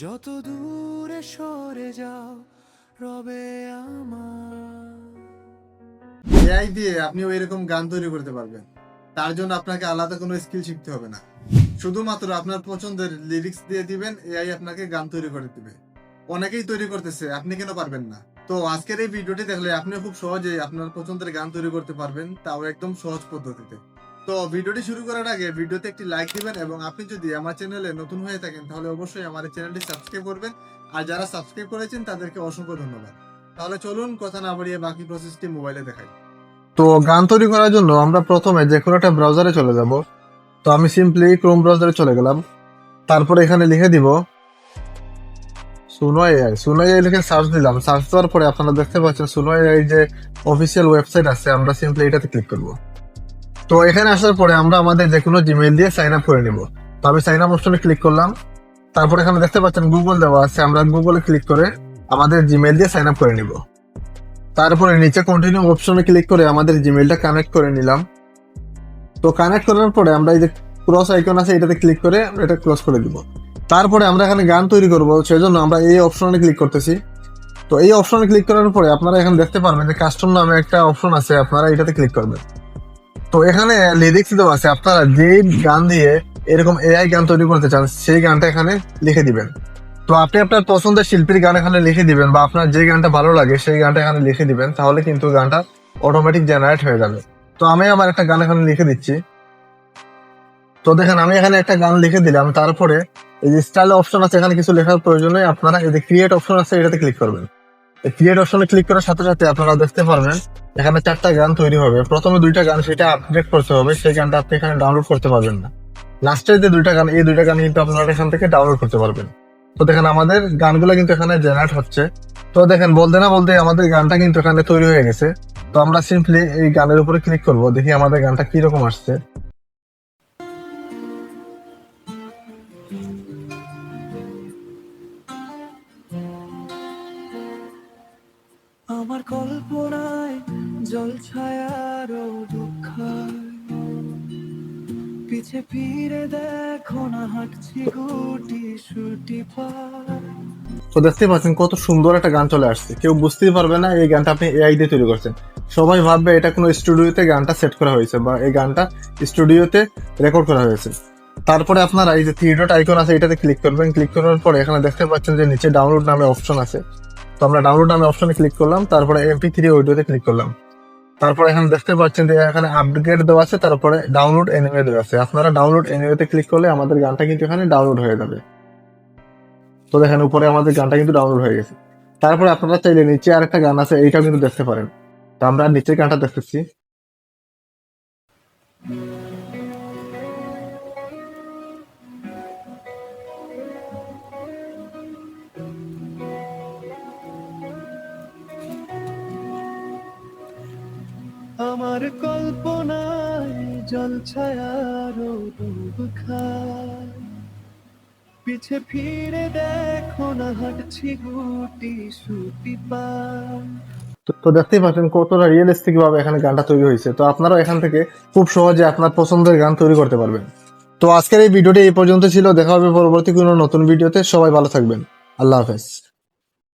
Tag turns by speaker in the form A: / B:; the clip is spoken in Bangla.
A: যত দূরে সরে যাও রবে আমার।
B: এআই দিয়ে আপনি এরকম গান তৈরি করতে পারবেন। তার জন্য আপনাকে আলাদা কোনো স্কিল শিখতে হবে না, শুধুমাত্র আপনার পছন্দের লিরিক্স দিয়ে দিবেন, এআই আপনাকে গান তৈরি করে দিবে। অনেকেই তৈরি করতেছে, আপনি কেন পারবেন না? তো আজকের এই ভিডিওটি দেখলে আপনি খুব সহজেই আপনার পছন্দের গান তৈরি করতে পারবেন, তাও একদম সহজ পদ্ধতিতে। তো ভিডিওটি শুরু করার আগে ভিডিওতে একটি লাইক দিবেন, এবং আপনি যদি আমার চ্যানেলে নতুন হয়ে থাকেন তাহলে অবশ্যই আমার চ্যানেলটি সাবস্ক্রাইব করবেন। আর যারা সাবস্ক্রাইব করেছেন তাদেরকে অসংখ্য ধন্যবাদ। তাহলে চলুন কথা না বাড়িয়ে বাকি প্রসেসটি মোবাইলে দেখাই। তো গান তৈরি করার জন্য আমরা প্রথমে যে কোনো একটা ব্রাউজারে চলে যাব। তো আমি সিম্পলি ক্রোম ব্রাউজারে চলে গেলাম। তারপরে এখানে লিখে দিব সুনো এআই। সুনো এআই লিখে সার্চ দিলাম। সার্চ দেওয়ার পরে আপনারা দেখতে পাচ্ছেন সুনো এআই যে অফিসিয়াল ওয়েবসাইট আছে, আমরা সিম্পলি এটাতে ক্লিক করব। তো এখানে আসার পরে আমরা আমাদের যে কোনো জিমেইল দিয়ে সাইন আপ করে নিব। তো আমি সাইন আপ অপশনে ক্লিক করলাম। তারপর এখানে দেখতে পাচ্ছেন গুগল দেওয়া আছে, আমরা গুগলে ক্লিক করে আমাদের জিমেইল দিয়ে সাইন আপ করে নিব। তারপরে নিচে কন্টিনিউ অপশনে ক্লিক করে আমাদের জিমেইলটা কানেক্ট করে নিলাম। তো কানেক্ট করার পরে আমরা এই যে ক্রস আইকন আছে এটাতে ক্লিক করে এটা ক্লোজ করে দিব। তারপরে আমরা এখানে গান তৈরি করব, সেজন্য আমরা এই অপশনে ক্লিক করতেছি। তো এই অপশনে ক্লিক করার পরে আপনারা এখানে দেখতে পারবেন যে কাস্টম নামে একটা অপশন আছে, আপনারা এটাতে ক্লিক করবেন। তো এখানে লিরিক্স দেওয়া আছে, আপনারা যে গান দিয়ে এরকম এআই গান তৈরি করতে চান সেই গানটা এখানে লিখে দিবেন। তো আপনি আপনার পছন্দের শিল্পীর গান এখানে লিখে দিবেন, বা আপনার যে গানটা ভালো লাগে সেই গানটা এখানে লিখে দিবেন, তাহলে কিন্তু গানটা অটোমেটিক জেনারেট হয়ে যাবে। তো আমি আমার একটা গান এখানে লিখে দিচ্ছি। তো দেখেন আমি এখানে একটা গান লিখে দিলাম। তারপরে এই যে স্টাইল অপশন আছে, এখানে কিছু লেখার প্রয়োজন নেই, আপনারা এই যে ক্রিয়েট অপশন আছে এটাতে ক্লিক করবেন। ক্রিয়েট অপশনে ক্লিক করার সাথে সাথে আপনারা দেখতে পারবেন এখানে 4টা গান তৈরি হবে। প্রথমে 2টা গান সেটা আপডেট করতে হবে, সেই গানটা আপনি এখানে ডাউনলোড করতে পারবেন না। লাস্টের যে 2টা গান, এই 2টা গান কিন্তু আপনারা এখান থেকে ডাউনলোড করতে পারবেন। তো দেখেন আমাদের গানগুলো কিন্তু এখানে জেনারেট হচ্ছে। তো দেখেন বলতে না বলতে আমাদের গানটা কিন্তু এখানে তৈরি হয়ে গেছে। তো আমরা সিম্পলি এই গানের উপরে ক্লিক করব, দেখি আমাদের গানটা কিরকম আসছে।
A: আমার কল্পনায় জল ছায়ারও দুঃখ, পিছে ফিরে দেখো না হাঁটছি গুটি সুটি পায়।
B: তো দেখতে পাচ্ছেন কত সুন্দর একটা গান চলে আসছে, কেউ বুঝতেই পারবে না এই গানটা আপনি এআই দিয়ে তৈরি করছেন। সবাই ভাববে এটা কোনো স্টুডিওতে গানটা সেট করা হয়েছে, বা এই গানটা স্টুডিওতে রেকর্ড করা হয়েছে। তারপরে আপনারা এই যে থ্রি ডট আইকন আছে এটাতে ক্লিক করবেন। ক্লিক করার পরে এখানে দেখতে পাচ্ছেন যে নিচে ডাউনলোড নামে অপশন আছে। তো আমরা ডাউনলোড নামে অপশনে ক্লিক করলাম, তারপরে MP3 অডিওতে ক্লিক করলাম। তারপরে এখানে দেখতে পাচ্ছেন যে এখানে আপগ্রেড দেওয়া আছে, তারপরে ডাউনলোড এনিওয়ে দেওয়া আছে। আপনারা ডাউনলোড এনিওয়েতে ক্লিক করলে আমাদের গানটা কিন্তু এখানে ডাউনলোড হয়ে যাবে। তো দেখেন উপরে আমাদের গানটা কিন্তু ডাউনলোড হয়ে গেছে। তারপরে আপনারা চাইলে নিচে আরেকটা গান আছে, এইটাও কিন্তু দেখতে পারেন। তো আমরা নিচের গানটা দেখতেছি।
A: আমার কল্পনায় জল ছায়ারও ডুব খায়, পিছে ফিরে দেখো না হাঁটছি গুটি সুটি পায়।
B: তো দেখতেই পাচ্ছেন কতটা রিয়েলিস্টিক ভাবে এখানে গানটা তৈরি হয়েছে। তো আপনারাও এখান থেকে খুব সহজে আপনার পছন্দের গান তৈরি করতে পারবেন। তো আজকের এই ভিডিওটি এই পর্যন্ত ছিল, দেখা হবে পরবর্তী কোনো নতুন ভিডিওতে। সবাই ভালো থাকবেন, আল্লাহ হাফেজ।